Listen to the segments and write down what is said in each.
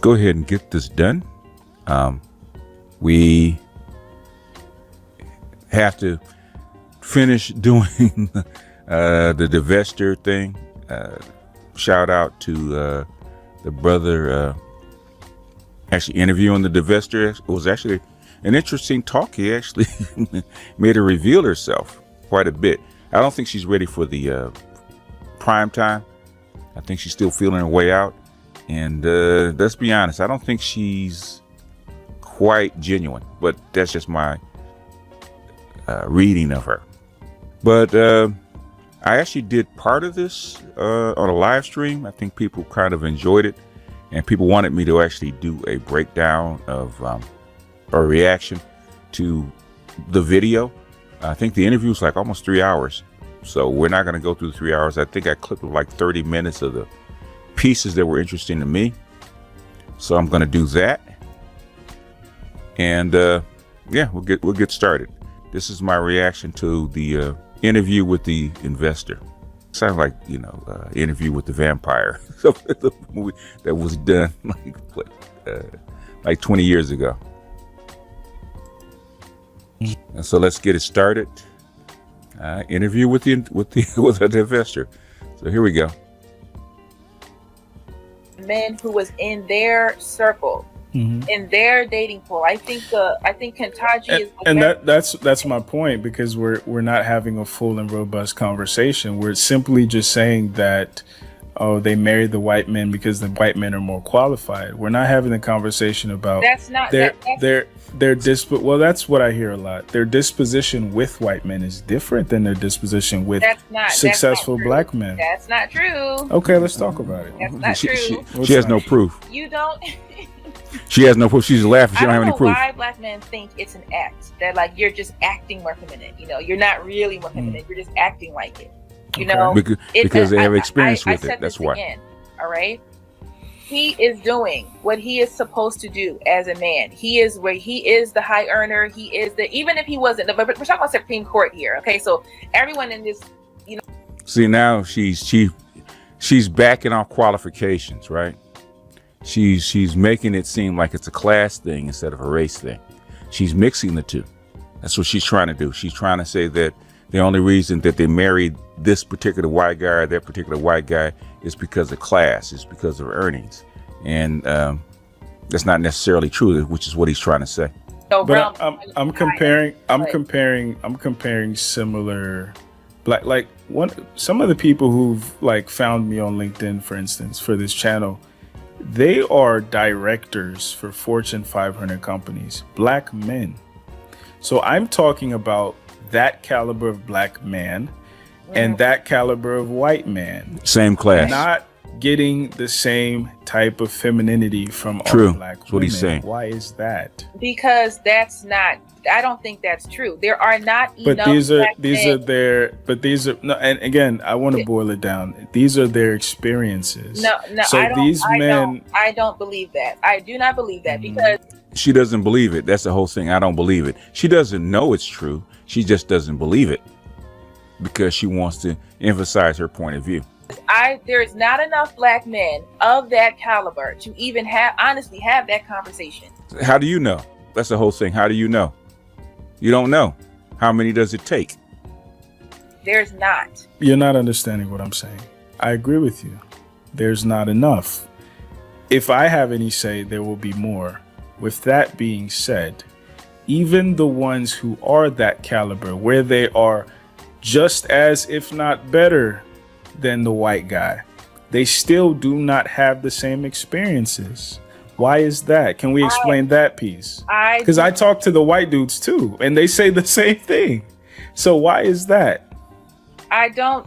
go ahead and get this done. We have to finish doing the Divestor thing. Shout out to the brother actually interviewing the Divestor. It was actually an interesting talk. He actually made her reveal herself quite a bit. I don't think she's ready for the prime time. I think she's still feeling her way out. And let's be honest, I don't think she's quite genuine, but that's just my reading of her. But I actually did part of this on a live stream. I think people kind of enjoyed it, and people wanted me to actually do a breakdown of or reaction to the video. I think the interview was like almost 3 hours, so we're not going to go through 3 hours. I think I clipped like 30 minutes of the pieces that were interesting to me, so I'm going to do that. And yeah, we'll get started. This is my reaction to the interview with the investor. Sounds like, you know, Interview with the Vampire, the movie that was done like 20 years ago. And so let's get it started. Interview with the investor. So here we go. Men who was in their circle. In their dating pool, I think Kentaji is, and that's my point, because we're not having a full and robust conversation. We're simply just saying that, oh, they married the white men because the white men are more qualified. We're not having a conversation about well, that's what I hear a lot. Their disposition with white men is different than their disposition with successful black men. That's not true. Okay, let's talk about it. That's not true. She has no proof. You don't. She has no proof. She's laughing. She don't have any proof. Why black men think it's an act, that like you're just acting more feminine. You know, you're not really more feminine. You're just acting like it. You know, because they have experience with it. That's why. Again, all right. He is doing what he is supposed to do as a man. He is the high earner. He is even if he wasn't. But we're talking about Supreme Court here. Okay, so everyone in this, you know. See, now she's backing off qualifications, right? She's making it seem like it's a class thing instead of a race thing. She's mixing the two. That's what she's trying to do. She's trying to say that the only reason that they married this particular white guy or that particular white guy is because of class, is because of earnings. And that's not necessarily true, which is what he's trying to say. So, but I'm comparing similar like some of the people who've like found me on LinkedIn, for instance, for this channel. They are directors for Fortune 500 companies, black men. So I'm talking about that caliber of black man and that caliber of white man. Same class. Not getting the same type of femininity from all black women. That's what he's saying. Why is that? Because I don't think that's true. There are not enough. But these are and again, I want to boil it down. These are their experiences. No. So I don't believe that. I do not believe that, because she doesn't believe it. That's the whole thing. I don't believe it. She doesn't know it's true. She just doesn't believe it because she wants to emphasize her point of view. There is not enough black men of that caliber to even honestly have that conversation. How do you know? That's the whole thing. How do you know? You don't know. How many does it take? There's not. You're not understanding what I'm saying. I agree with you. There's not enough. If I have any say, there will be more. With that being said, even the ones who are that caliber, where they are just as, if not better than the white guy, they still do not have the same experiences. Why is that? Can we explain that piece? Because I talk to the white dudes too, and they say the same thing. So why is that? I don't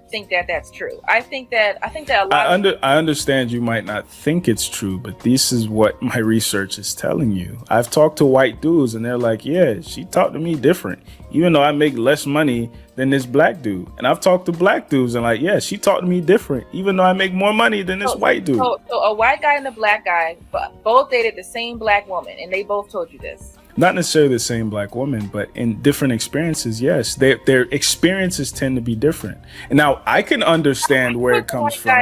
think that that's true. I think that a lot. I understand you might not think it's true, but this is what my research is telling you. I've talked to white dudes, and they're like, "Yeah, she talked to me different, even though I make less money than this black dude." And I've talked to black dudes, and like, "Yeah, she talked to me different, even though I make more money than this white dude." So a white guy and a black guy both dated the same black woman, and they both told you this. Not necessarily the same black woman, but in different experiences, yes. Their experiences tend to be different. And now I can understand where it comes from.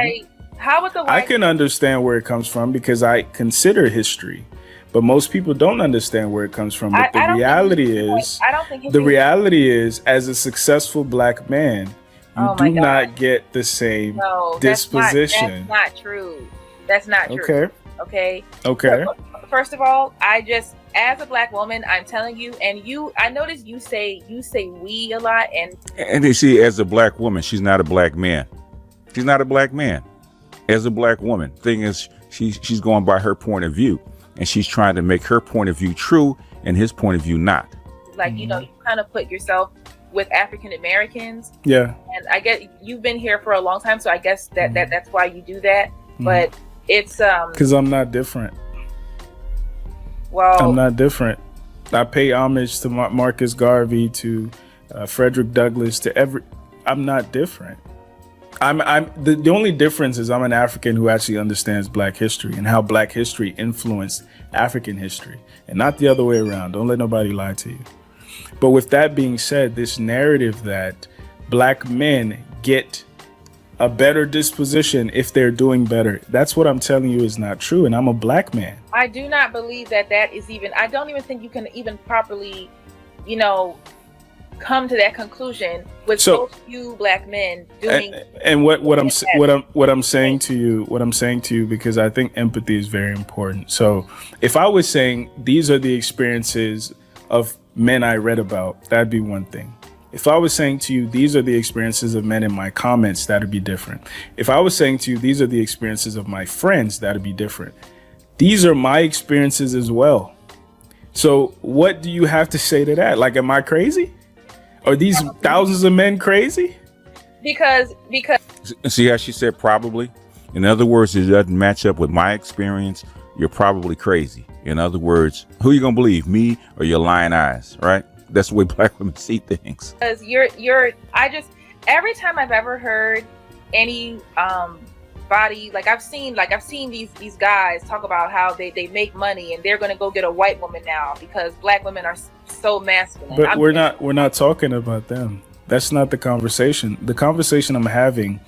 How would the I white can understand where it comes from because I consider history, but most people don't understand where it comes from. But the reality is, I don't think history as a successful black man, you Oh my do God. not get the same No, disposition. That's not true. That's not true. Okay. Okay. Okay. First of all, as a black woman, I'm telling you, and I notice you say we a lot, And you see, as a black woman, she's not a black man. She's not a black man. As a black woman, thing is, she's going by her point of view, and she's trying to make her point of view true and his point of view not. Like, you know, you kind of put yourself with African Americans. Yeah. And I get you've been here for a long time, so I guess that's why you do that. But it's because I'm not different. Well, I'm not different. I pay homage to Marcus Garvey, to Frederick Douglass, to I'm not different. The only difference is I'm an African who actually understands black history and how black history influenced African history, and not the other way around. Don't let nobody lie to you. But with that being said, this narrative that black men get a better disposition if they're doing better, that's what I'm telling you is not true. And I'm a black man. I do not believe that is even, I don't even think you can even properly, you know, come to that conclusion with so few black men doing. And what I'm saying to you, because I think empathy is very important. So if I was saying these are the experiences of men I read about, that'd be one thing. If I was saying to you, these are the experiences of men in my comments, that'd be different. If I was saying to you, these are the experiences of my friends, that'd be different. These are my experiences as well. So what do you have to say to that? Like, am I crazy? Are these thousands of men crazy? Because see how she said probably? In other words, it doesn't match up with my experience. You're probably crazy. In other words, who you gonna believe, me or your lying eyes, right? That's the way black women see things. Because every time I've ever heard any body, like I've seen these guys talk about how they make money and they're gonna go get a white woman now because black women are so masculine. But we're not talking about them. That's not the conversation. The conversation I'm having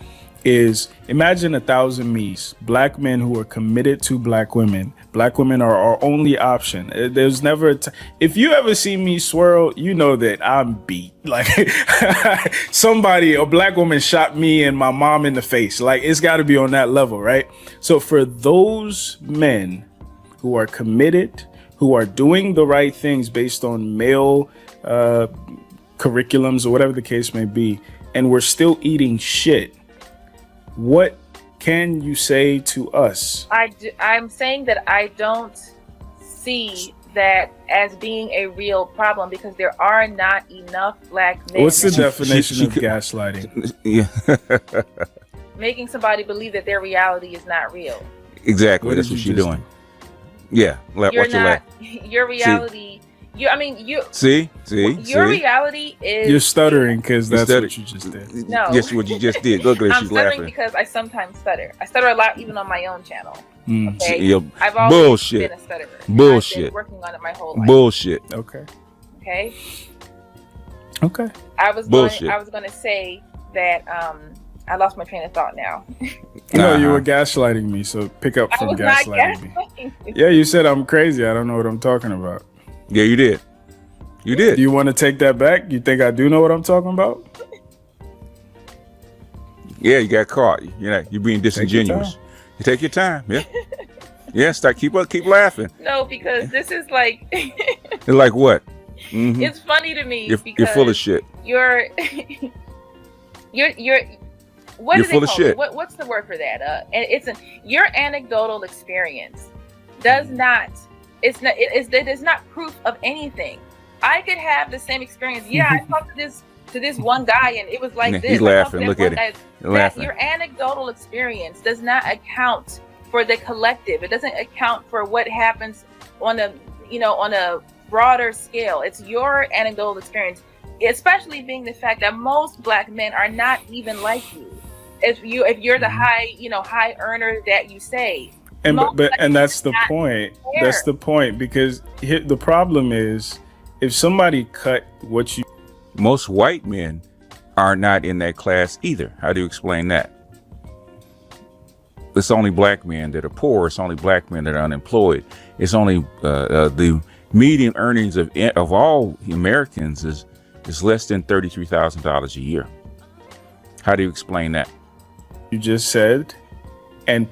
is, imagine 1,000 me's, black men who are committed to black women. Black women are our only option. There's never if you ever see me swirl, you know that I'm beat. Like a black woman shot me and my mom in the face. Like, it's got to be on that level, right? So for those men who are committed, who are doing the right things based on male curriculums or whatever the case may be, and we're still eating shit, what can you say to us? I'm saying that I don't see that as being a real problem because there are not enough black men. What's the definition of gaslighting? Yeah. Making somebody believe that their reality is not real. Exactly. That's what she's doing. Yeah. Your reality. Your reality is. You're stuttering because that's what you just did. No. Yes, what you just did. Look at her, I'm she's stuttering laughing. because I sometimes stutter. I stutter a lot, even on my own channel. Okay? I've always Bullshit. been a stutterer. Bullshit. I've been working on it my whole life. Bullshit. Okay. I was going to say that I lost my train of thought now. No, you were gaslighting me, so pick up from gaslighting me. Yeah, you said I'm crazy. I don't know what I'm talking about. Yeah, you did. You did. Do you want to take that back? You think I do know what I'm talking about? Yeah, you got caught. You're being disingenuous. You take your time. Yeah. Yeah, keep laughing. No, because this is like It's like what? Mm-hmm. It's funny to me because you're full of shit. You're what you're do full they of call shit. It? What's the word for that? And your anecdotal experience does not. It is not proof of anything. I could have the same experience. Yeah, I talked to this one guy and it was like this. He's laughing. Look at him. Laughing. Your anecdotal experience does not account for the collective. It doesn't account for what happens on a broader scale. It's your anecdotal experience, especially being the fact that most black men are not even like you. If you're the high earner that you say. And that's the point. Fair. That's the point, because the problem is, if somebody cut what you... Most white men are not in that class either. How do you explain that? it's only black men that are poor. It's only black men that are unemployed. It's only the median earnings of all Americans is less than $33,000 a year. How do you explain that? You just said, and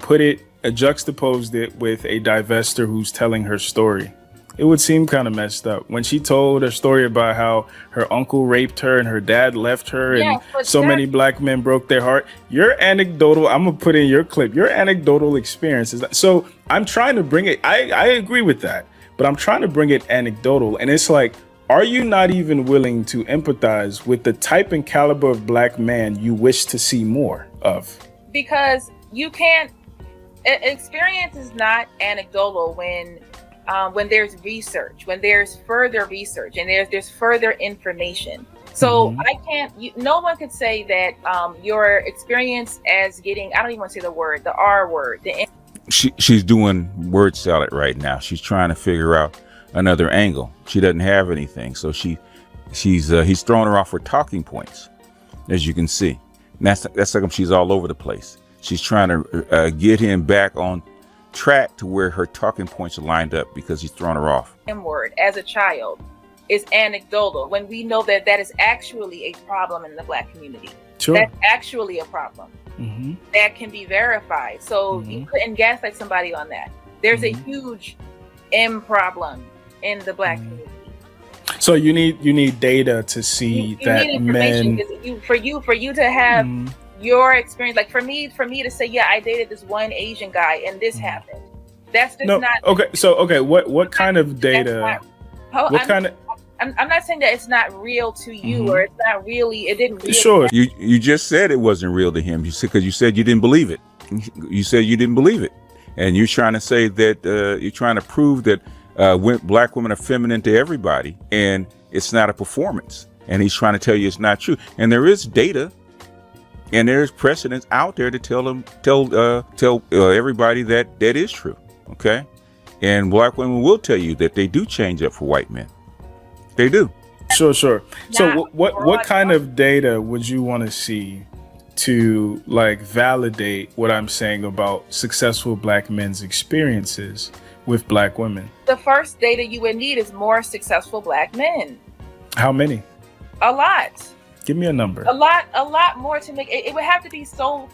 juxtaposed it with a divestor who's telling her story. It would seem kind of messed up when she told her story about how her uncle raped her and her dad left her, and so many black men broke their heart. Your anecdotal, I'm gonna put in your clip, your anecdotal experience is that. So I'm trying to bring it. I agree with that, but I'm trying to bring it anecdotal, and it's like, are you not even willing to empathize with the type and caliber of black man you wish to see more of? Because you can't. Experience is not anecdotal when there's research, when there's further research, and there's further information. So I can't. No one could say that your experience as getting. I don't even want to say the word, the R word. She's doing word salad right now. She's trying to figure out another angle. She doesn't have anything, so he's throwing her off her talking points, as you can see. And that's like she's all over the place. She's trying to get him back on track to where her talking points are lined up because he's thrown her off. Word as a child is anecdotal when we know that is actually a problem in the black community. Sure. That's actually a problem that can be verified. So you couldn't gaslight somebody on that. There's a huge problem in the black community. So you need data to see that men. For you to have your experience, like for me to say, yeah, I dated this one Asian guy and this happened. That's just not okay. So what kind of data? I'm not saying that it's not real to you or it's not really. It didn't. Really sure. You just said it wasn't real to him. You said because you said you didn't believe it. You said you didn't believe it, and you're trying to say that you're trying to prove that black women are feminine to everybody, and it's not a performance. And he's trying to tell you it's not true. And there is data. And there's precedents out there to tell everybody that is true, okay? And black women will tell you that they do change up for white men. They do. Sure. So what kind of data would you want to see to like validate what I'm saying about successful black men's experiences with black women? The first data you would need is more successful black men. How many? A lot. Give me a number. A lot more to make it would have to be so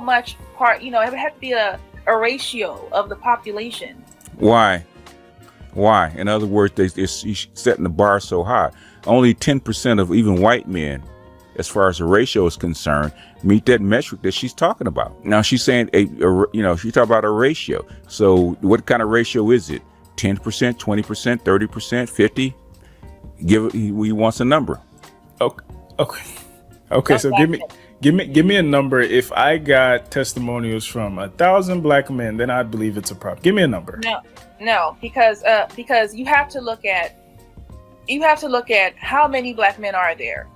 much part, it would have to be a ratio of the population. Why? In other words, they're setting the bar so high. Only 10% of even white men, as far as the ratio is concerned, meet that metric that she's talking about. Now she's saying she talk about a ratio. So what kind of ratio is it? 10%, 20%, 30%, 50? He wants a number. Okay. So give me a number. If I got testimonials from 1,000 black men, then I'd believe it's a problem. Give me a number. No, because you have to look at how many black men are there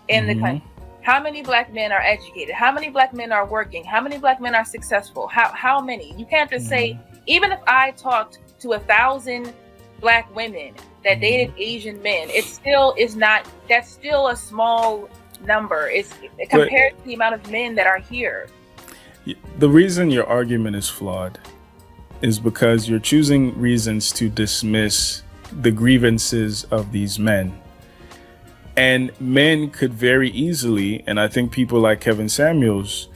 in the country. How many black men are educated? How many black men are working? How many black men are successful? How many? You can't just say, even if I talked to 1,000 black women that dated Asian men, that's still a small number. It's compared to the amount of men that are here. The reason your argument is flawed is because you're choosing reasons to dismiss the grievances of these men. And men could very easily, and I think people like Kevin Samuels,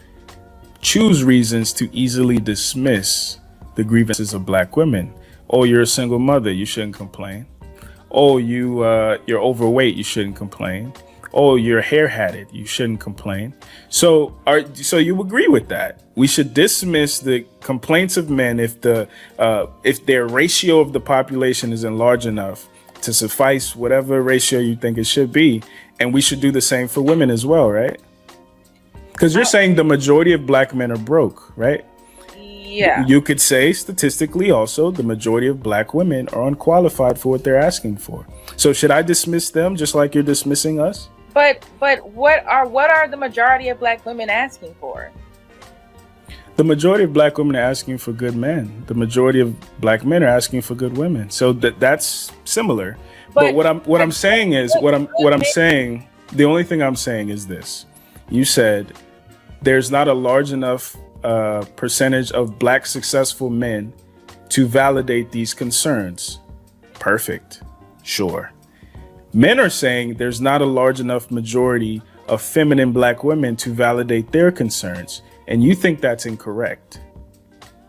choose reasons to easily dismiss the grievances of black women. Oh, you're a single mother, you shouldn't complain. Oh, you're overweight, you shouldn't complain. Oh, you're hair-hatted, you shouldn't complain. So you agree with that? We should dismiss the complaints of men if their ratio of the population isn't large enough to suffice whatever ratio you think it should be, and we should do the same for women as well, right? Because you're saying the majority of black men are broke, right? Yeah. You could say statistically also the majority of black women are unqualified for what they're asking for. So should I dismiss them just like you're dismissing us? But what are the majority of black women asking for? The majority of black women are asking for good men. The majority of black men are asking for good women. So that's similar. But what I'm saying, the only thing I'm saying is this. You said there's not a large enough percentage of black successful men to validate these concerns. Perfect. Sure. Men are saying there's not a large enough majority of feminine black women to validate their concerns. And you think that's incorrect.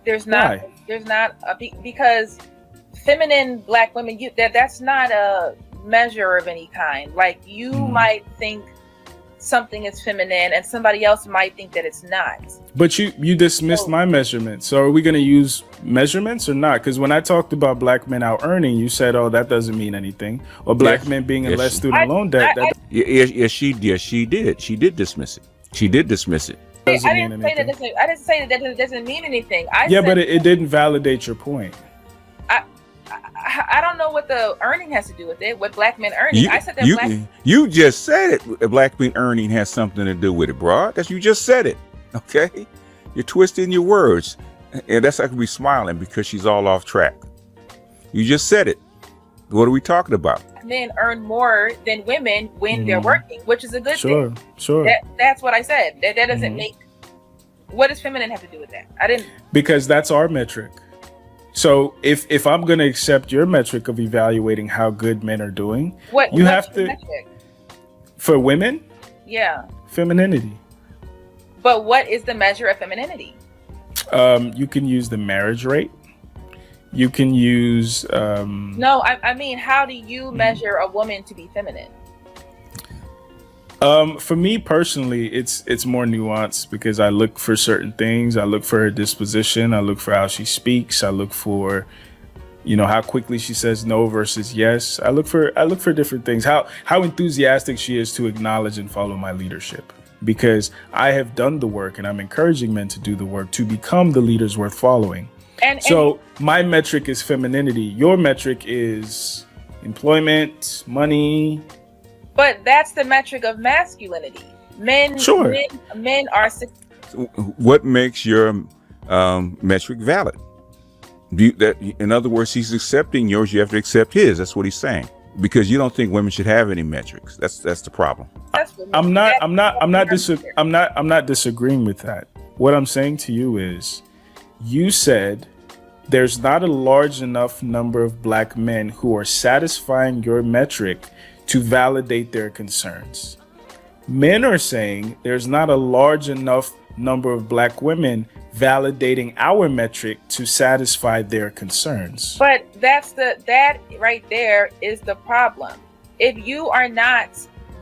There's not. Why? There's not because feminine black women. That's not a measure of any kind. Like you might think something is feminine, and somebody else might think that it's not. But you dismissed my measurements. So are we going to use measurements or not? Because when I talked about black men out earning, you said, "Oh, that doesn't mean anything," or black men being in less student loan debt. Yes, she did. She did dismiss it. She did dismiss it. I didn't say that doesn't mean anything. But it didn't validate your point. I don't know what the earning has to do with it. What black men earning? I said that you just said it. Black men earning has something to do with it, bro. You just said it. Okay, you're twisting your words, and that's like we smiling because she's all off track. You just said it. What are we talking about? Men earn more than women when they're working, which is a good thing. Sure. That's what I said. That doesn't make. What does feminine have to do with that? I didn't. Because that's our metric. So if I'm going to accept your metric of evaluating how good men are doing, what's the metric? For women? Yeah. Femininity. But what is the measure of femininity? You can use the marriage rate. You can use No, I mean, how do you measure a woman to be feminine? For me personally, it's more nuanced because I look for certain things. I look for her disposition. I look for how she speaks. I look for, how quickly she says no versus yes. I look for different things. How enthusiastic she is to acknowledge and follow my leadership. Because I have done the work and I'm encouraging men to do the work to become the leaders worth following. So my metric is femininity. Your metric is employment, money. But that's the metric of masculinity. Men are. What makes your metric valid? In other words, he's accepting yours. You have to accept his. That's what he's saying. Because you don't think women should have any metrics. That's the problem. I'm not disagreeing with that. What I'm saying to you is, you said there's not a large enough number of black men who are satisfying your metric to validate their concerns. Men are saying there's not a large enough number of black women validating our metric to satisfy their concerns. But that right there is the problem. If you are not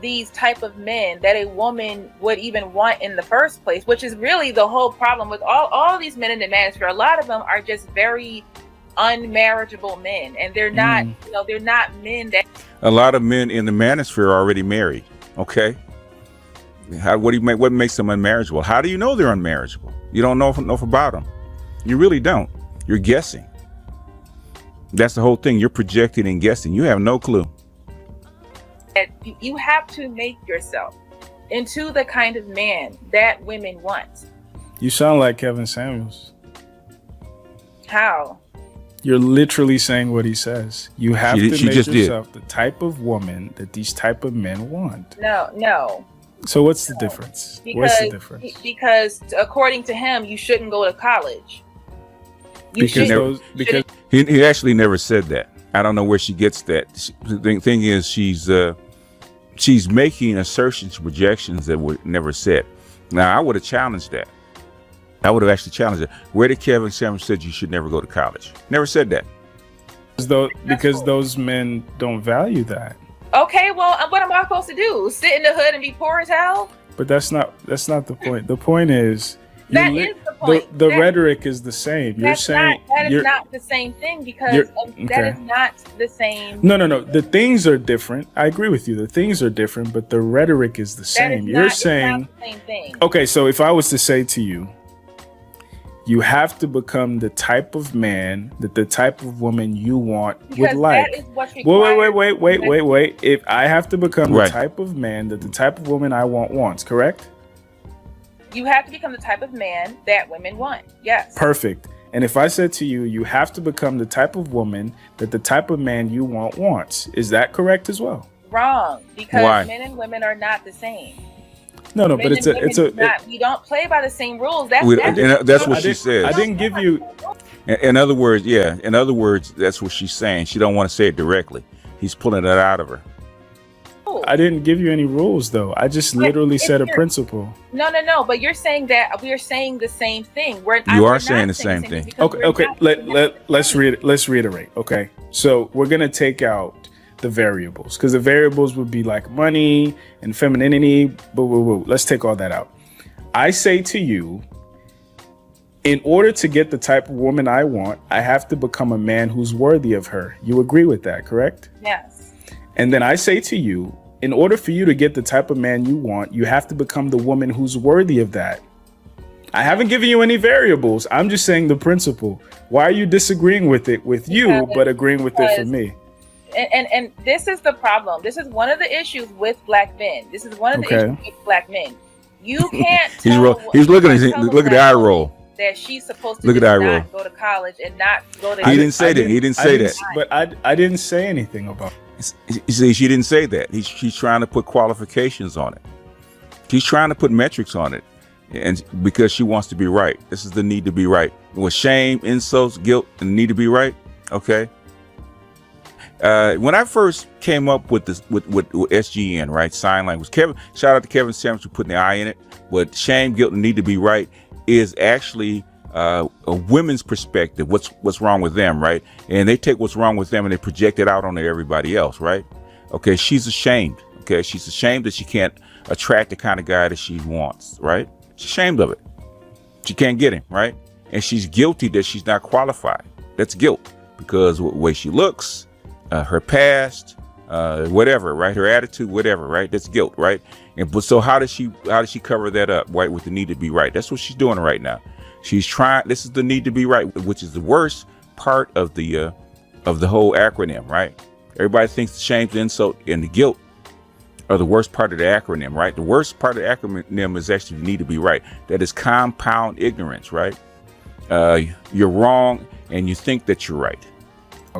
these type of men that a woman would even want in the first place, which is really the whole problem with all these men in the manosphere, a lot of them are just very unmarriageable men, and they're not they're not men that. A lot of men in the manosphere are already married. Okay, what makes them unmarriageable? How do you know they're unmarriageable? You don't know enough about them. You really don't. You're guessing. That's the whole thing. You're projecting and guessing. You have no clue. You have to make yourself into the kind of man that women want. You sound like Kevin Samuels. How? You're literally saying what he says. You have to make yourself the type of woman that these type of men want. No. So what's the difference? What's the difference? Because according to him, you shouldn't go to college. Because he actually never said that. I don't know where she gets that. The thing is, she's making assertions, projections that were never said. Now, I would have challenged that. I would have actually challenged it. Where did Kevin Samuels said you should never go to college? Never said that. Because those men don't value that. Okay, well, what am I supposed to do? Sit in the hood and be poor as hell? But that's not the point. The point is, that is the point. The rhetoric is the same. You're saying that is not the same thing, because that is not the same. No. The things are different. I agree with you. The things are different, but the rhetoric is the same. You're saying the same thing. Okay, so if I was to say to you, you have to become the type of man that the type of woman you want would like. That is what's required. Wait. If I have to become the type of man that the type of woman I want wants, correct? You have to become the type of man that women want. Yes. Perfect. And if I said to you, you have to become the type of woman that the type of man you want wants, is that correct as well? Wrong. Because men and women are not the same. No, but Men it's and a, women it's a, do not, we don't play by the same rules. That's That's what she says. I didn't give you. In other words, yeah. In other words, that's what she's saying. She don't want to say it directly. He's pulling it out of her. I didn't give you any rules, though. I just literally said a principle. No. But you're saying that we are saying the same thing. We're saying the same thing. Okay. Let's reiterate. Okay, so we're gonna take out the variables because the variables would be like money and femininity. Let's take all that out. I say to you, in order to get the type of woman I want, I have to become a man who's worthy of her. You agree with that, correct? Yes. And then I say to you, in order for you to get the type of man you want, you have to become the woman who's worthy of that. I haven't given you any variables. I'm just saying the principle. Why are you disagreeing with it with you, but agreeing with it for me? And this is the problem. This is one of the issues with black men. This is one of the issues with black men. You can't tell he's looking at the eye roll. That she's supposed to not go to college and not go to. He didn't say that. He didn't say that. But I didn't say anything about it. You see, she didn't say that. She's trying to put qualifications on it. She's trying to put metrics on it, and because she wants to be right. This is the need to be right. With shame, insults, guilt, and need to be right. Okay. When I first came up with this with SGN, right, sign language. Shout out to Kevin Samuels for putting the I in it. But shame, guilt, and need to be right is actually a women's perspective. What's wrong with them, right? And they take what's wrong with them and they project it out onto everybody else, right? Okay, she's ashamed. Okay, she's ashamed that she can't attract the kind of guy that she wants, right? She's ashamed of it. She can't get him, right? And she's guilty that she's not qualified. That's guilt because of the way she looks, her past, whatever, right? Her attitude, whatever, right? That's guilt, right? But so how does she cover that up, right? With the need to be right. That's what she's doing right now. She's trying. This is the need to be right, which is the worst part of the whole acronym, right? Everybody thinks the shame, the insult, and the guilt are the worst part of the acronym, right? The worst part of the acronym is actually the need to be right. That is compound ignorance, right? You're wrong, and you think that you're right.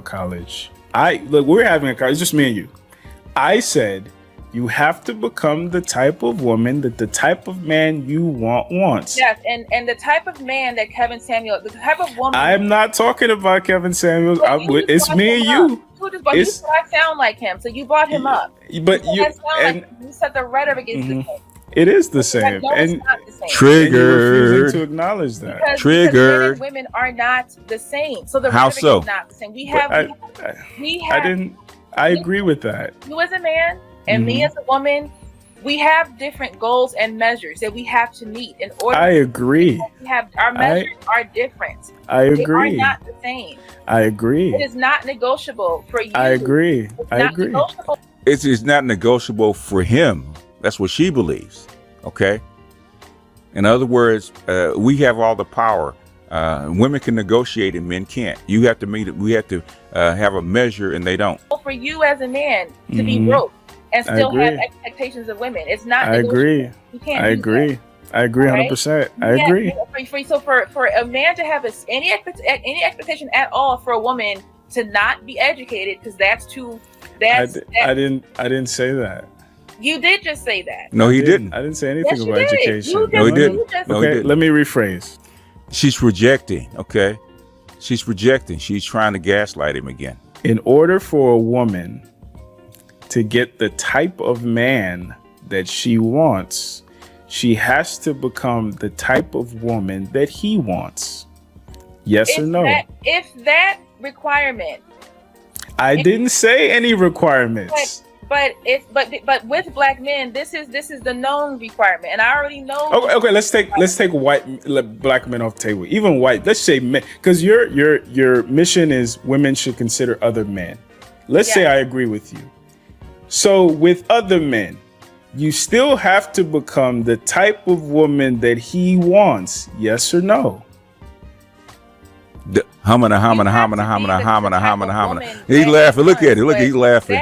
College. We're having a college. It's just me and you. I said you have to become the type of woman that the type of man you wants. Yes, and the type of man that Kevin Samuels, the type of woman. I'm not talking about Kevin Samuels. It's me and you. You sound like him, so you brought him up. But you said the rhetoric is the same. It is the same. It's not the same. Triggered. To acknowledge that. Because men and women are not the same. So the rhetoric is not the same. I agree with that. You as a man and me as a woman, we have different goals and measures that we have to meet in order. I agree. Our measures are different. I agree. They are not the same. I agree. It is not negotiable for you. I agree. It's not negotiable for him. That's what she believes. Okay. In other words, we have all the power. Women can negotiate and men can't. You have to meet it. We have to have a measure, and they don't. For you as a man to be broke and still have expectations of women, it's not. I agree. You can't. I agree. I agree 100%. I agree. So for a man to have any expectation at all for a woman to not be educated, because I didn't say that. You did just say that. No, he didn't. I didn't say anything about education. No, he didn't. Okay, let me rephrase. She's rejecting. Okay, she's rejecting. She's trying to gaslight him again. In order for a woman to get the type of man that she wants, she has to become the type of woman that he wants. Yes or no? If that requirement. I didn't say any requirements. But with black men, this is the known requirement, and I already know. Okay, let's take black men off the table. Even white. Let's say men, because your mission is women should consider other men. Let's say I agree with you. So with other men, you still have to become the type of woman that he wants. Yes or no? Hamana. He's laughing. Look at it. Look, he's laughing.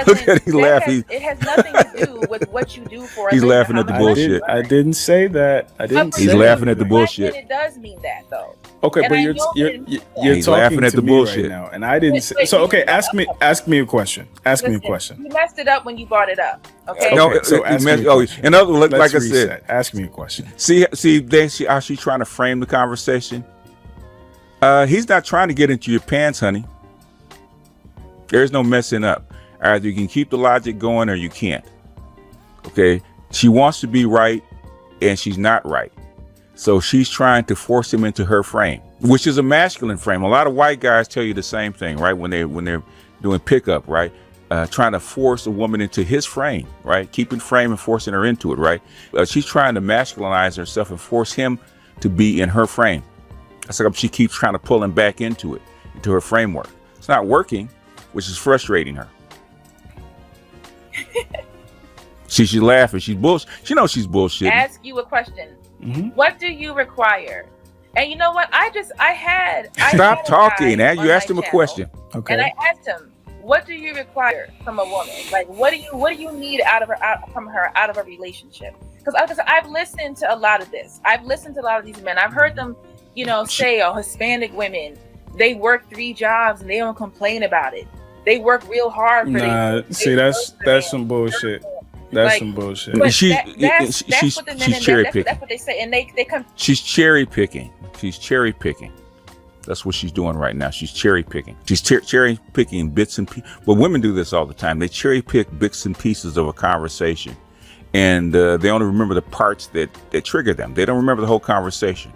Look at he's laughing. It has nothing to do with what you do for. He's laughing at the bullshit. I didn't say that. He's laughing at the bullshit. It does mean that, though. Okay, And but I you're know you're that- you're you're He's talking laughing at to the me bullshit. right now, and I didn't say But so. you- Okay, ask me a question. Ask me a listen, question. You messed it up when you brought it up. Okay. No, Okay, so he ask messed- me a question. in other words, Let's like I said, reset. Ask me a question. see, how she's trying to frame the conversation. He's not trying to get into your pants, honey. There's no messing up. Either you can keep the logic going or you can't. Okay, she wants to be right, and she's not right. So she's trying to force him into her frame, which is a masculine frame. A lot of white guys tell you the same thing, right? When they're doing pickup, right? Trying to force a woman into his frame, right? Keeping frame and forcing her into it, right? She's trying to masculinize herself and force him to be in her frame. That's like she keeps trying to pull him back into her framework. It's not working, which is frustrating her. She's laughing. She's bullshit. She knows she's bullshitting. Ask you a question. Mm-hmm. What do you require? And you know what? I had Stop a talking. guy Now on you asked my him a channel, question. Okay. and I asked him, "What do you require from a woman? Like, what do you need from her out of a relationship?" Because I've listened to a lot of this. I've listened to a lot of these men. I've heard them, say, "Oh, Hispanic women, they work 3 jobs and they don't complain about it. They work real hard for that's some bullshit. That's some bullshit. But She's that's what the men cherry that's picking. what they say, and they come. She's cherry picking. She's cherry picking. That's what she's doing right now. She's cherry picking. She's cherry picking bits and pieces. But women do this all the time. They cherry pick bits and pieces of a conversation, and they only remember the parts that trigger them. They don't remember the whole conversation.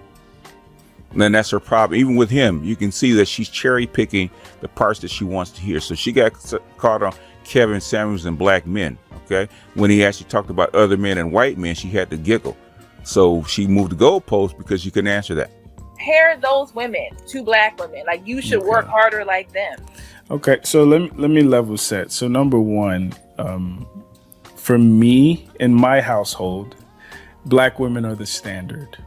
And then that's her problem. Even with him, you can see that she's cherry picking the parts that she wants to hear. So she got caught on Kevin Samuels and black men. Okay, when he actually talked about other men and white men, she had to giggle. So she moved the goalpost because she couldn't answer that. Compare those women to black women. Like, you should work harder like them. Okay, so let me level set. So number one, for me in my household, black women are the standard.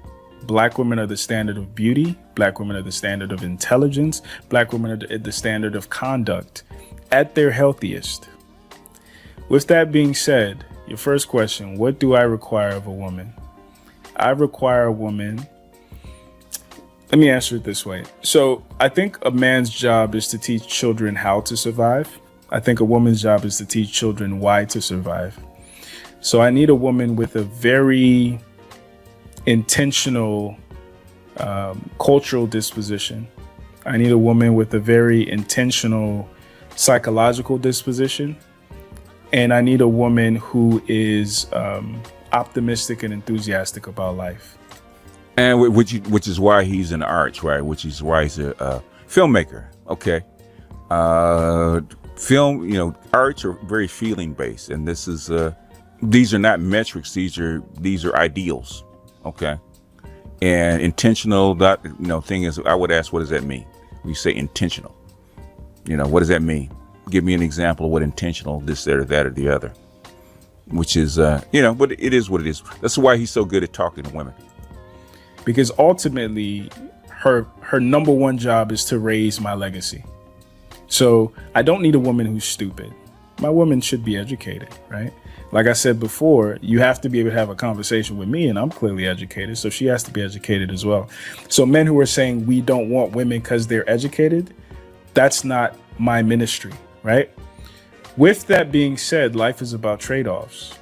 Black women are the standard of beauty. Black women are the standard of intelligence. Black women are the standard of conduct at their healthiest. With that being said, your first question, what do I require of a woman? I require a woman. Let me answer it this way. So I think a man's job is to teach children how to survive. I think a woman's job is to teach children why to survive. So I need a woman with a very intentional cultural disposition. I need a woman with a very intentional psychological disposition. And I need a woman who is optimistic and enthusiastic about life. And which is why he's an arts, right? Which is why he's a filmmaker. Okay. Film, arts are very feeling based, and these are not metrics. These are ideals. Okay. And intentional, thing is, I would ask, what does that mean? When you say intentional, what does that mean? Give me an example of what intentional, this, that, or that, or the other. Which is, but it is what it is. That's why he's so good at talking to women. Because ultimately, her number one job is to raise my legacy. So I don't need a woman who's stupid. My woman should be educated, right? Like I said before, you have to be able to have a conversation with me, and I'm clearly educated, so she has to be educated as well. So men who are saying we don't want women because they're educated, that's not my ministry, right? With that being said, life is about trade-offs.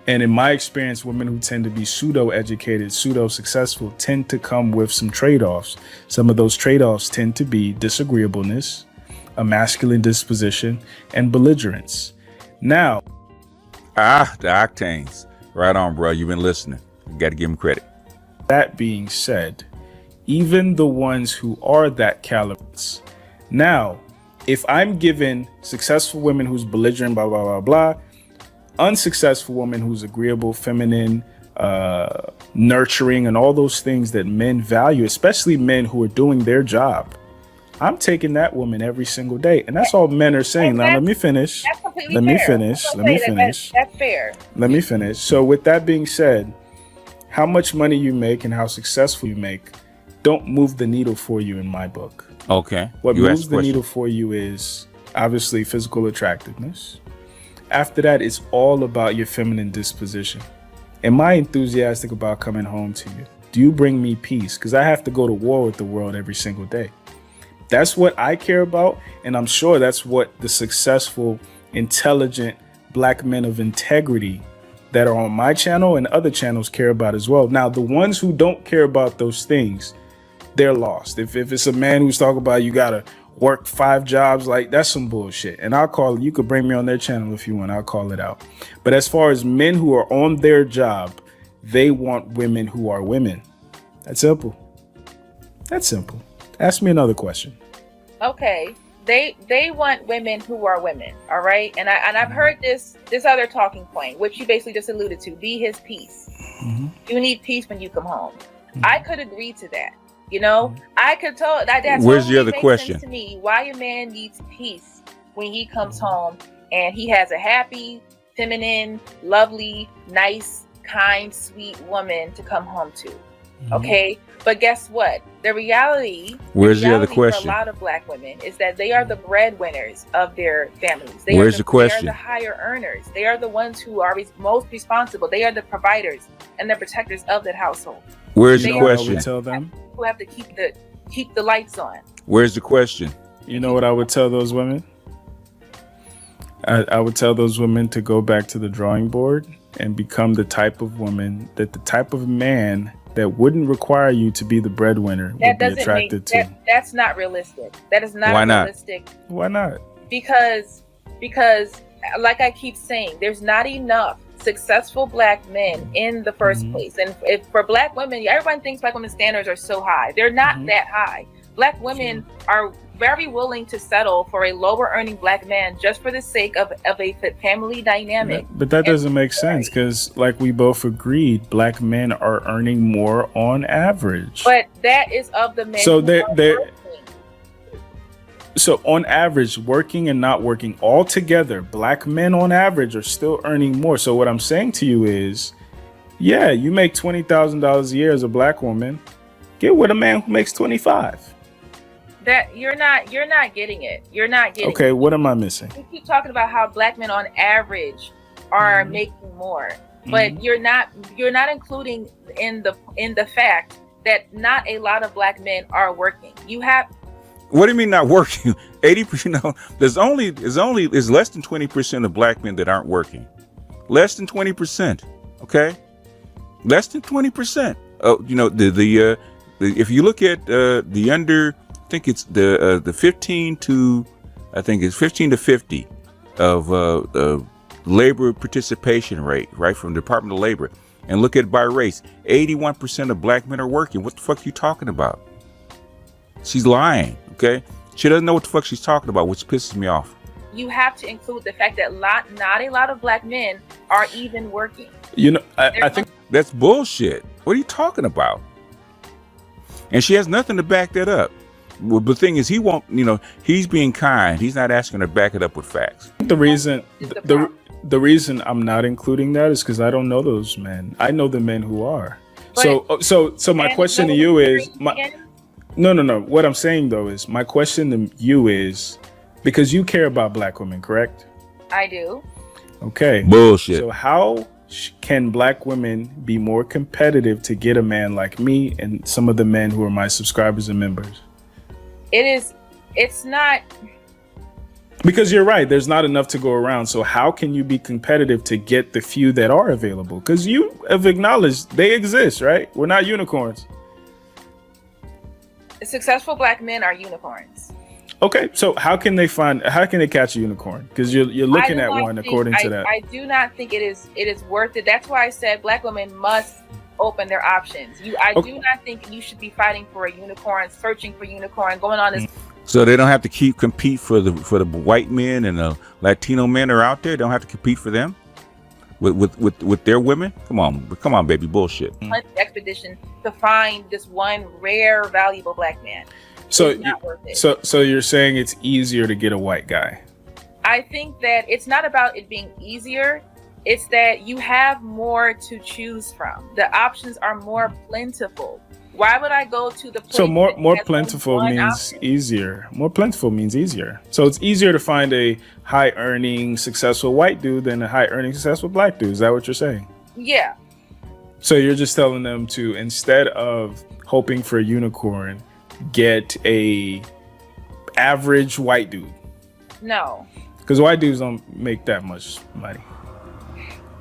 And in my experience, women who tend to be pseudo-educated, pseudo-successful tend to come with some trade-offs. Some of those trade-offs tend to be disagreeableness, a masculine disposition, and belligerence. Now, the octanes. Right on, bro. You've been listening. You got to give him credit. That being said, even the ones who are that caliber. Now, if I'm given successful women who's belligerent, blah, blah, blah, blah, unsuccessful woman who's agreeable, feminine, nurturing, and all those things that men value, especially men who are doing their job, I'm taking that woman every single day. And that's all men are saying. Now, let me finish. That's completely Let fair. me finish. That's Let me okay. finish. That's fair. Let me finish. So with that being said, how much money you make and how successful you make don't move the needle for you in my book. Okay. What You moves asked the question. needle for you is obviously physical attractiveness. After that, it's all about your feminine disposition. Am I enthusiastic about coming home to you? Do you bring me peace? Because I have to go to war with the world every single day. That's what I care about. And I'm sure that's what the successful, intelligent black men of integrity that are on my channel and other channels care about as well. Now, the ones who don't care about those things, they're lost. If it's a man who's talking about you gotta work 5 jobs, like that's some bullshit. And I'll call it, you could bring me on their channel if you want, I'll call it out. But as far as men who are on their job, they want women who are women. That's simple. That's simple. Ask me another question. Okay. They want women who are women, all right? And I've heard this other talking point, which you basically just alluded to, be his peace. Mm-hmm. You need peace when you come home. Mm-hmm. I could agree to that. You know, I could tell that. Where's the other question? To me, why a man needs peace when he comes home and he has a happy, feminine, lovely, nice, kind, sweet woman to come home to. Mm-hmm. Okay, but guess what? The reality. Where's the other question? For a lot of black women is that they are the breadwinners of their families. Where's the question? They are the higher earners. They are the ones who are most responsible. They are the providers and the protectors of that household. Where's the question? Tell them who have to keep the lights on. Where's the question? You know what I would tell those women? I would tell those women to go back to the drawing board and become the type of woman that the type of man that wouldn't require you to be the breadwinner would be attracted to. That's not realistic. That is not realistic. Why not? Because like I keep saying, there's not enough successful black men in the first place. And if for black women, everyone thinks black women's standards are so high. They're not that high. Black women are very willing to settle for a lower earning black man just for the sake of a family dynamic. But that doesn't make sense because, like we both agreed, black men are earning more on average. But that is of the men. So so on average, working and not working all together, black men on average are still earning more. So what I'm saying to you is, yeah, you make $20,000 a year as a black woman. Get with a man who makes 25. That you're not getting it. You're not getting Okay, it. what am I missing? We keep talking about how black men on average are making more. But you're not including in the fact that not a lot of black men are working. You have What do you mean not working? 80%, there's less than 20% of black men that aren't working. Less than 20%. Okay? Less than 20%. If you look at the under, I think it's the 15 to 50 of the labor participation rate, right, from the Department of Labor, and look at it by race, 81% of black men are working. What the fuck are you talking about? She's lying, okay? She doesn't know what the fuck she's talking about, which pisses me off. You have to include the fact that not a lot of black men are even working. You know, I think that's bullshit. What are you talking about? And she has nothing to back that up. Well, the thing is, he won't, he's being kind. He's not asking her to back it up with facts. the reason I'm not including that is because I don't know those men. I know the men who are. But So my question to you is, no. What I'm saying though is, my question to you is, because you care about black women, correct? I do. Okay. Bullshit. So how can black women be more competitive to get a man like me and some of the men who are my subscribers and members? It's not. Because you're right, there's not enough to go around. So how can you be competitive to get the few that are available? Because you have acknowledged they exist, right? We're not unicorns. Successful black men are unicorns. Okay, so how can they catch a unicorn? Because you're looking at one according to that. I do not think it is worth it. That's why I said black women must open their options. I do not think you should be fighting for a unicorn, searching for unicorn, going on this. So they don't have to compete for the white men, and the Latino men are out there. They don't have to compete for them with their women. Come on, baby, bullshit. Expedition to find this one rare, valuable black man. So it's not worth it. So you're saying it's easier to get a white guy? I think that it's not about it being easier. It's that you have more to choose from. The options are more plentiful. Why would I go to the place? So more plentiful means easier. More plentiful means easier. So it's easier to find a high earning, successful white dude than a high earning, successful black dude. Is that what you're saying? Yeah. So you're just telling them to, instead of hoping for a unicorn, get a average white dude. No. Because white dudes don't make that much money.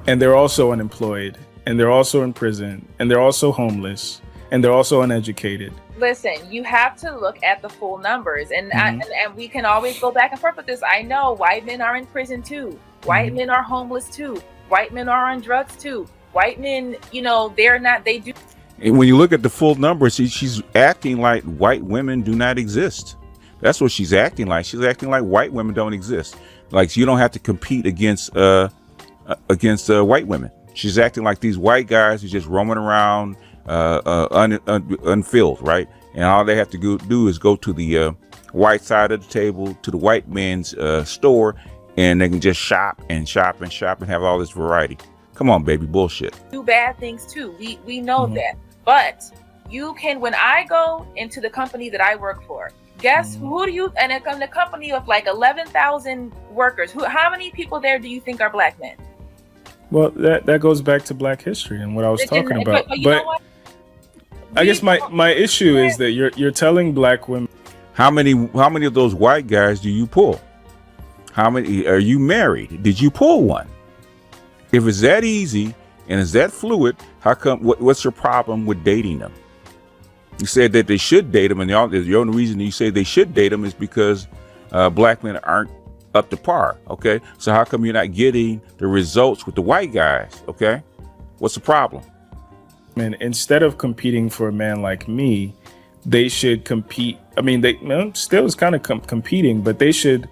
And they're also unemployed. And they're also in prison. And they're also homeless. And they're also uneducated. Listen, you have to look at the full numbers. And, and we can always go back and forth with this. I know white men are in prison too. White men are homeless too. White men are on drugs too. White men, you know, they do. And when you look at the full numbers, she's acting like white women do not exist. That's what she's acting like. She's acting like white women don't exist. Like you don't have to compete against white women. She's acting like these white guys are just roaming around unfilled, right? And all they have to do is go to the white side of the table, to the white man's store, and they can just shop and shop and shop and have all this variety. Come on, baby, bullshit. Do bad things too. We know that. But you can, when I go into the company that I work for, guess who do you, and the company of like 11,000 workers, how many people there do you think are black men? Well, that goes back to Black history and what I was talking about. But I guess my issue is that you're telling black women. How many of those white guys do you pull? How many are you married? Did you pull one? If it's that easy and it's that fluid, how come? What's your problem with dating them? You said that they should date them, and the only reason you say they should date them is because black men aren't up to par. Okay, so how come you're not getting the results with the white guys? Okay, what's the problem? And instead of competing for a man like me, they should compete. I mean, still is kind of competing, but they should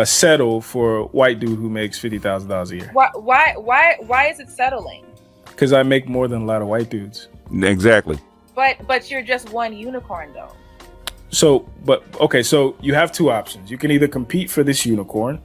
settle for a white dude who makes $50,000 a year. Why is it settling? Because I make more than a lot of white dudes. Exactly. But you're just one unicorn though. So you have two options. You can either compete for this unicorn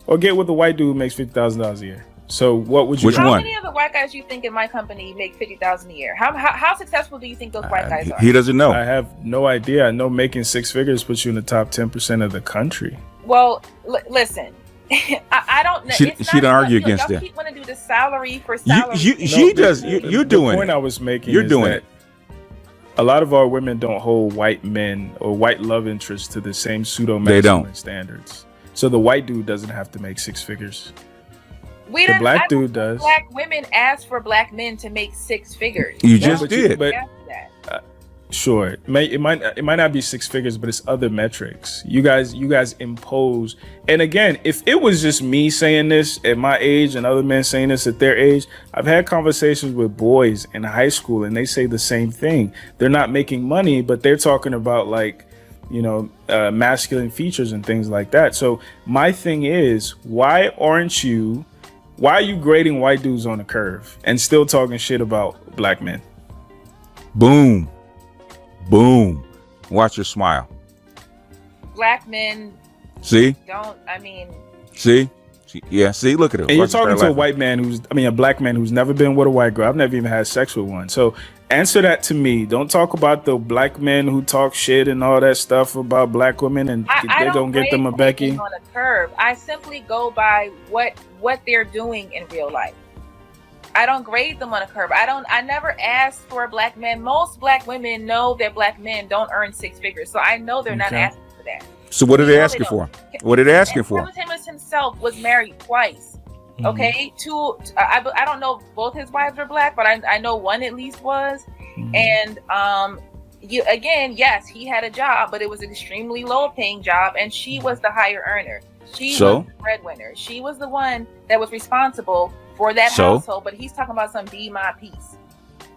or get with a white dude who makes $50,000 a year. So what would you? Which one? How many of the white guys you think in my company make $50,000 a year? How successful do you think those white guys are? He doesn't know. I have no idea. I know making six figures puts you in the top 10% of the country. Well, listen. I don't know. She don't argue against that. You keep want to do the salary for salary. She does. You're doing. The point I was making. You're is doing that it. A lot of our women don't hold white men or white love interests to the same pseudo-masculine standards. So the white dude doesn't have to make six figures. The black dude does. Black women ask for black men to make six figures. You just did. But sure, it might not be six figures, but it's other metrics. You guys impose. And again, if it was just me saying this at my age and other men saying this at their age, I've had conversations with boys in high school, and they say the same thing. They're not making money, but they're talking about masculine features and things like that. So my thing is, why are you grading white dudes on a curve and still talking shit about black men? Boom. Boom. Watch her smile. Black men. See? See? See, look at her. And you're talking to a white man a black man who's never been with a white girl. I've never even had sex with one. So answer that to me. Don't talk about the black men who talk shit and all that stuff about black women and they're going to get them a Becky. On a curve. I simply go by what they're doing in real life. I don't grade them on a curve. I never ask for black men. Most black women know that black men don't earn six figures. So I know they're not asking for that. So what are they asking for? What are they asking for? Timmons himself was married twice. Okay, I don't know if both his wives were black, but I know one at least was. And yes, he had a job, but it was an extremely low paying job, and she was the higher earner. She was the breadwinner. She was the one that was responsible for that household. But he's talking about some be my peace.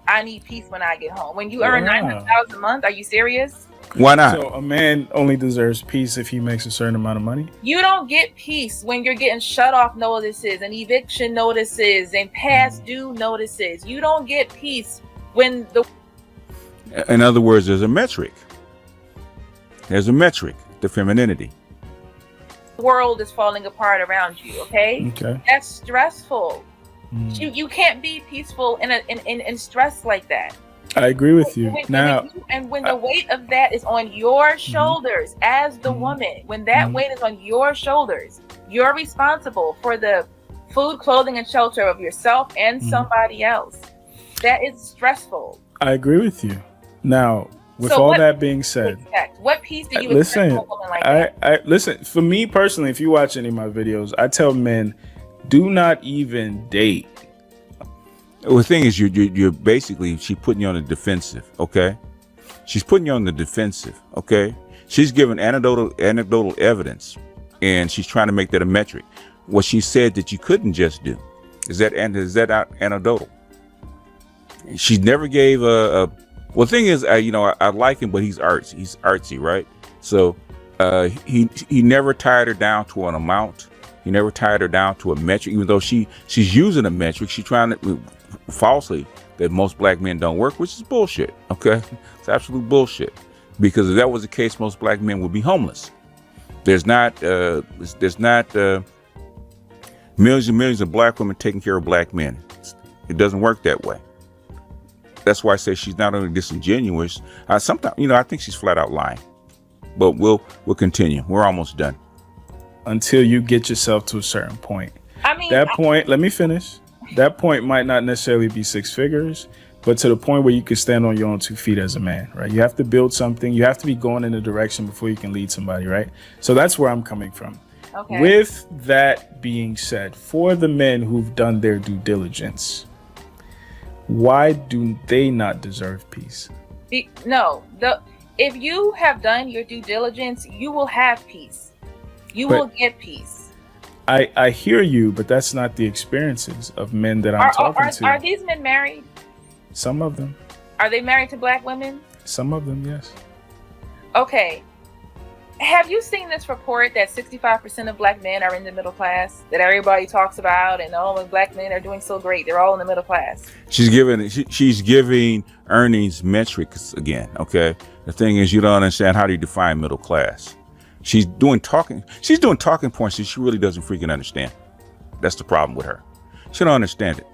I need peace when I get home. When you earn $900,000 a month, are you serious? Why not? So a man only deserves peace if he makes a certain amount of money? You don't get peace when you're getting shut off notices and eviction notices and past due notices. You don't get peace when In other words, there's a metric. There's a metric, the femininity. World is falling apart around you, okay? That's stressful. You can't be peaceful in stress like that. I agree with you. When the weight of that is on your shoulders as the woman, when that weight is on your shoulders, you're responsible for the food, clothing, and shelter of yourself and somebody else. That is stressful. I agree with you. Now, with So all what that being said, what piece do you listen, expect from a woman like that? I listen. For me personally, if you watch any of my videos, I tell men, do not even date. Well, the thing is, you're basically, she's putting you on the defensive. Okay, she's putting you on the defensive. Okay, she's giving anecdotal evidence, and she's trying to make that a metric. What she said that you couldn't just do is that anecdotal. She never gave a. Well, the thing is, I like him, but he's artsy. He's artsy, right? So he never tied her down to an amount. He never tied her down to a metric, even though she's using a metric. She's trying to falsely that most black men don't work, which is bullshit. Okay, it's absolute bullshit. Because if that was the case, most black men would be homeless. There's not millions and millions of black women taking care of black men. It doesn't work that way. That's why I say she's not only disingenuous. Sometimes, I think she's flat out lying. But we'll continue. We're almost done. Until you get yourself to a certain point. I mean, point. Let me finish. That point might not necessarily be six figures, but to the point where you can stand on your own 2 feet as a man, right? You have to build something. You have to be going in a direction before you can lead somebody, right? So that's where I'm coming from. okay. With that being said, for the men who've done their due diligence, why do they not deserve peace? If you have done your due diligence, you will have peace. You will get peace. I hear you, but that's not the experiences of men that I'm talking to. Are these men married? Some of them. Are they married to black women? Some of them, yes. Okay. Have you seen this report that 65% of black men are in the middle class that everybody talks about, and when black men are doing so great, they're all in the middle class? She's giving earnings metrics again. Okay. The thing is, you don't understand, how do you define middle class? She's doing talking points that she really doesn't freaking understand. That's the problem with her. She don't understand it.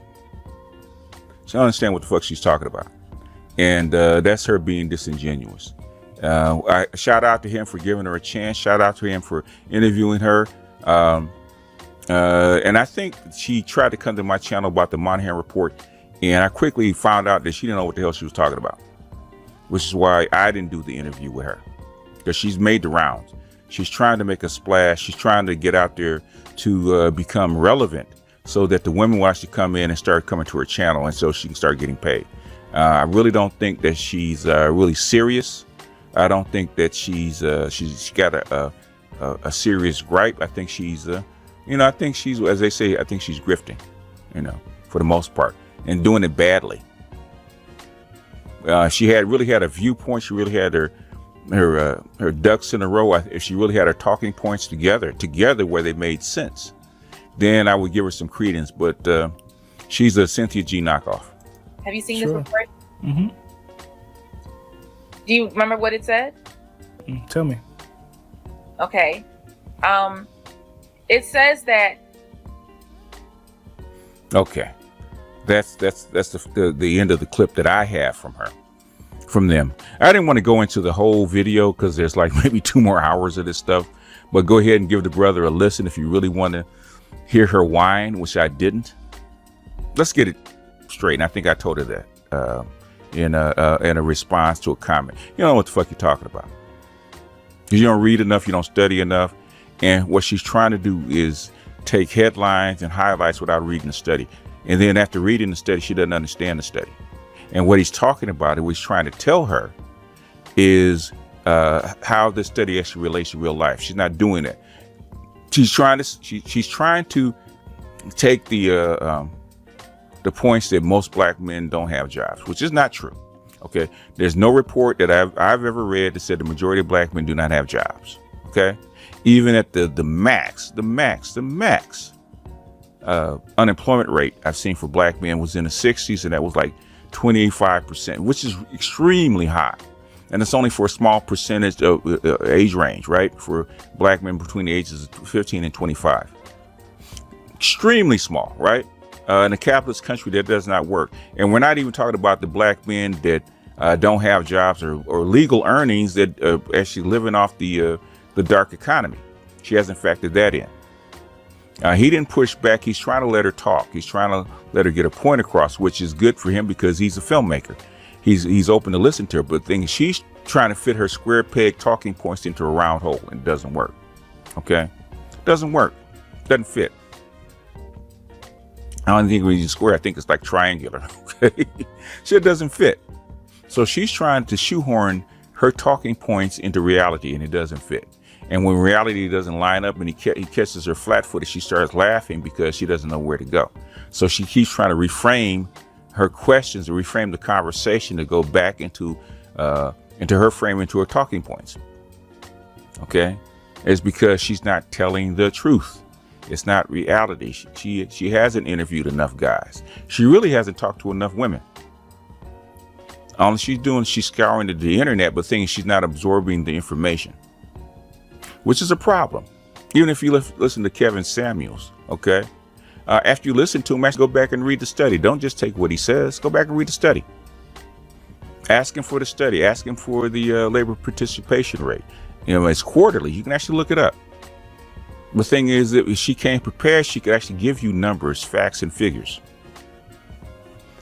She don't understand what the fuck she's talking about. And that's her being disingenuous. I shout out to him for giving her a chance. Shout out to him for interviewing her. And I think she tried to come to my channel about the Monahan report, and I quickly found out that she didn't know what the hell she was talking about, which is why I didn't do the interview with her, because she's made the rounds. She's trying to make a splash. She's trying to get out there to become relevant so that the women will actually come in and start coming to her channel, and so she can start getting paid. I really don't think that she's really serious. I don't think that she's got a serious gripe. I think she's, I think she's, as they say, I think she's grifting, for the most part, and doing it badly. She really had a viewpoint. She really had her ducks in a row. If she really had her talking points together where they made sense, then I would give her some credence. But she's a Cynthia G knockoff. Have you seen this report? Mm-hmm. Do you remember what it said? Tell me. Okay. It says that. Okay. That's the end of the clip that I have from them. I didn't want to go into the whole video because there's like maybe 2 more hours of this stuff, but go ahead and give the brother a listen if you really want to hear her whine, which I didn't. Let's get it straight. And I think I told her that in a response to a comment. You don't know what the fuck you're talking about, because you don't read enough, you don't study enough, and what she's trying to do is take headlines and highlights without reading the study. And then after reading the study, she doesn't understand the study. And what he's talking about, and what he's trying to tell her, is how this study actually relates to real life. She's not doing it. She's trying to take the points that most black men don't have jobs, which is not true. Okay, there's no report that I've ever read that said the majority of black men do not have jobs. Okay, even at the max unemployment rate I've seen for black men was in the 60s, and that was like 25%, which is extremely high. And it's only for a small percentage of age range, right? For black men between the ages of 15 and 25. Extremely small, right? In a capitalist country, that does not work. And we're not even talking about the black men that don't have jobs or legal earnings that actually living off the dark economy. She hasn't factored that in. He didn't push back. He's trying to let her talk. He's trying to let her get a point across, which is good for him because he's a filmmaker. He's open to listen to her. But the thing is, she's trying to fit her square peg talking points into a round hole, and it doesn't work. Okay? Doesn't work. Doesn't fit. I don't think when you square, I think it's like triangular. Okay? Shit doesn't fit. So she's trying to shoehorn her talking points into reality, and it doesn't fit. And when reality doesn't line up and he catches her flat-footed, she starts laughing because she doesn't know where to go. So she keeps trying to reframe her questions, to reframe the conversation, to go back into her frame, into her talking points. Okay? It's because she's not telling the truth. It's not reality. She hasn't interviewed enough guys. She really hasn't talked to enough women. All she's doing, she's scouring the internet, but things she's not absorbing the information, which is a problem. Even if you listen to Kevin Samuels, okay? After you listen to him, actually go back and read the study. Don't just take what he says. Go back and read the study. Ask him for the study. Ask him for the labor participation rate. You know, it's quarterly. You can actually look it up. The thing is that if she came prepared, she could actually give you numbers, facts, and figures.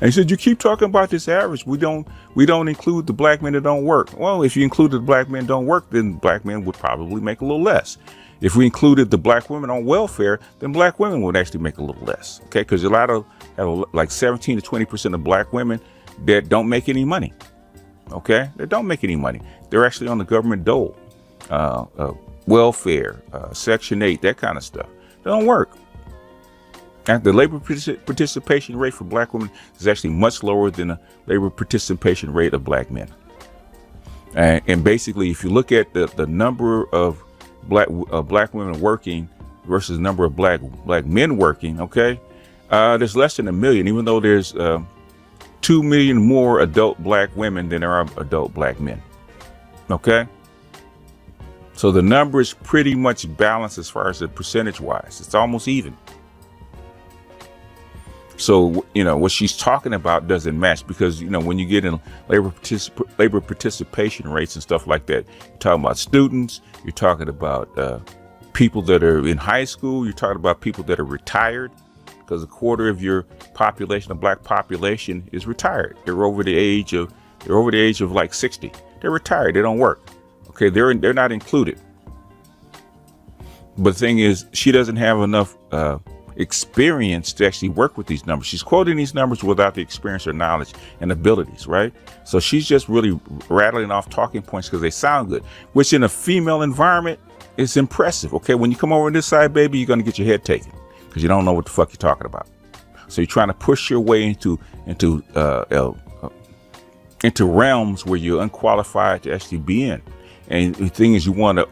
And he said, you keep talking about this average. We don't include the black men that don't work. Well, if you included the black men don't work, then black men would probably make a little less. If we included the black women on welfare, then black women would actually make a little less. Okay, because a lot of like 17 to 20% of black women that don't make any money. Okay, they don't make any money. They're actually on the government dole, welfare, Section 8, that kind of stuff. They don't work. And the labor participation rate for black women is actually much lower than the labor participation rate of black men. And basically, if you look at the number of black women working versus the number of black men working, okay, there's less than 1 million, even though there's 2 million more adult black women than there are adult black men. Okay. So the number is pretty much balanced as far as the percentage wise. It's almost even. So, you know, what she's talking about doesn't match because, you know, when you get in labor participation rates and stuff like that, you're talking about students, you're talking about people that are in high school, you're talking about people that are retired, because a quarter of your population, the black population, is retired. They're over the age of like 60. They're retired. They don't work. Okay, they're not included. But the thing is, she doesn't have enough experience to actually work with these numbers. She's quoting these numbers without the experience or knowledge and abilities, right? So she's just really rattling off talking points because they sound good, which in a female environment is impressive. Okay, when you come over on this side, baby, you're going to get your head taken because you don't know what the fuck you're talking about. So you're trying to push your way into realms where you're unqualified to actually be in. And the thing is, you want to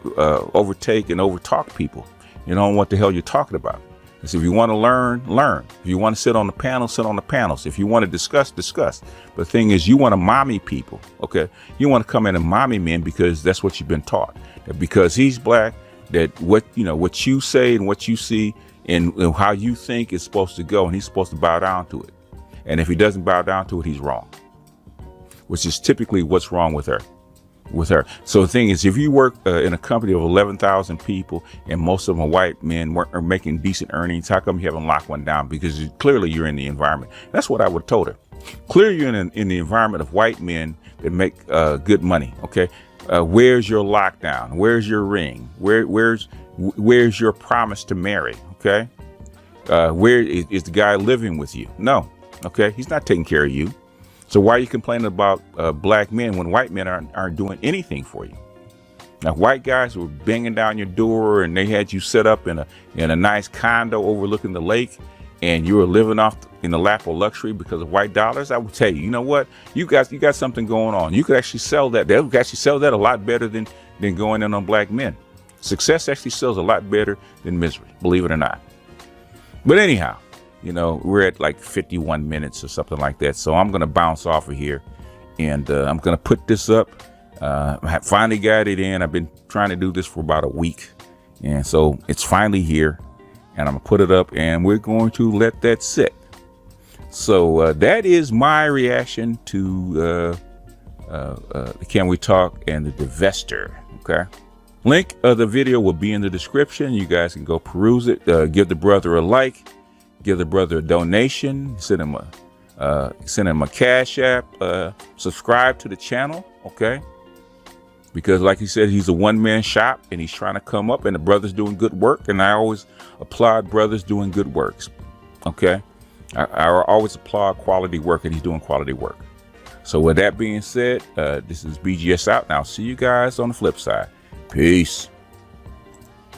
overtake and overtalk people. You don't know what the hell you're talking about. So if you want to learn. If you want to sit on the panel, sit on the panels. If you want to discuss. But the thing is, you want to mommy people, okay? You want to come in and mommy men because that's what you've been taught. That because he's black, that what you say and what you see and how you think is supposed to go, and he's supposed to bow down to it. And if he doesn't bow down to it, he's wrong. Which is typically what's wrong with her. So the thing is, if you work in a company of 11,000 people and most of them are white men are making decent earnings, how come you haven't locked one down? Because clearly you're in the environment. That's what I would have told her. Clearly you're in the environment of white men that make good money. Okay, where's your lockdown? Where's your ring? Where's your promise to marry? Okay, where is the guy living with you? No. Okay, he's not taking care of you. So why are you complaining about black men when white men aren't doing anything for you? Now, white guys were banging down your door and they had you set up in a nice condo overlooking the lake, and you were living off in the lap of luxury because of white dollars. I would tell you, you know what? You got something going on. You could actually sell that. They would actually sell that a lot better than going in on black men. Success actually sells a lot better than misery, believe it or not. But anyhow, you know, we're at like 51 minutes or something like that. So I'm going to bounce off of here and I'm going to put this up. I finally got it in. I've been trying to do this for about a week. And so it's finally here and I'm going to put it up and we're going to let that sit. So that is my reaction to the Can We Talk and the Divestor. Okay. Link of the video will be in the description. You guys can go peruse it. Give the brother a like. Give the brother a donation. Send him a Cash App. Subscribe to the channel, okay? Because like he said, he's a one-man shop and he's trying to come up, and the brother's doing good work. And I always applaud brothers doing good works, okay? I always applaud quality work, and he's doing quality work. So with that being said, this is BGS out, and I'll see you guys on the flip side. Peace.